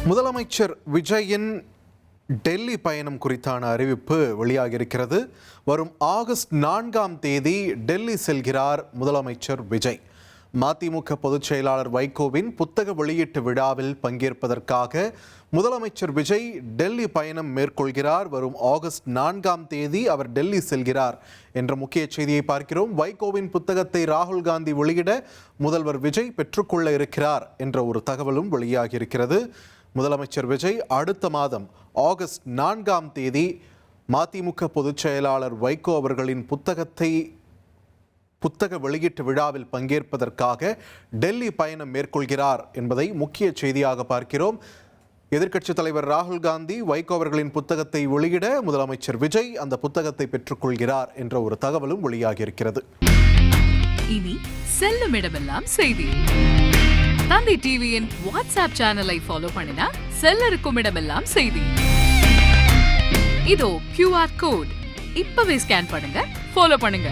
முதலமைச்சர் விஜயின் டெல்லி பயணம் குறித்தான அறிவிப்பு வெளியாகியிருக்கிறது. வரும் ஆகஸ்ட் 4ஆம் தேதி டெல்லி செல்கிறார் முதலமைச்சர் விஜய். மதிமுக பொதுச் செயலாளர் வைகோவின் புத்தக வெளியீட்டு விழாவில் பங்கேற்பதற்காக முதலமைச்சர் விஜய் டெல்லி பயணம் மேற்கொள்கிறார். வரும் ஆகஸ்ட் 4ஆம் தேதி அவர் டெல்லி செல்கிறார் என்ற முக்கிய செய்தியை பார்க்கிறோம். வைகோவின் புத்தகத்தை ராகுல் காந்தி வெளியிட முதல்வர் விஜய் பெற்றுக்கொள்ள இருக்கிறார் என்ற ஒரு தகவலும் வெளியாகியிருக்கிறது. முதலமைச்சர் விஜய் அடுத்த மாதம் ஆகஸ்ட் 4ஆம் தேதி மதிமுக பொதுச் செயலாளர் வைகோ அவர்களின் புத்தக வெளியீட்டு விழாவில் பங்கேற்பதற்காக டெல்லி பயணம் மேற்கொள்கிறார் என்பதை முக்கிய செய்தியாக பார்க்கிறோம். எதிர்க்கட்சித் தலைவர் ராகுல் காந்தி வைகோ அவர்களின் புத்தகத்தை வெளியிட முதலமைச்சர் விஜய் அந்த புத்தகத்தை பெற்றுக்கொள்கிறார் என்ற ஒரு தகவலும் வெளியாகியிருக்கிறது. இனி செல்லும் இடமெல்லாம் செய்தி. தந்தை டிவியின் வாட்ஸ்அப் சேனலை ஃபாலோ பண்ணினா செல்ல இருக்கும் இடமெல்லாம் செய்தி. இதோ QR கோட் இப்பவே ஸ்கேன் பண்ணுங்க, ஃபாலோ பண்ணுங்க.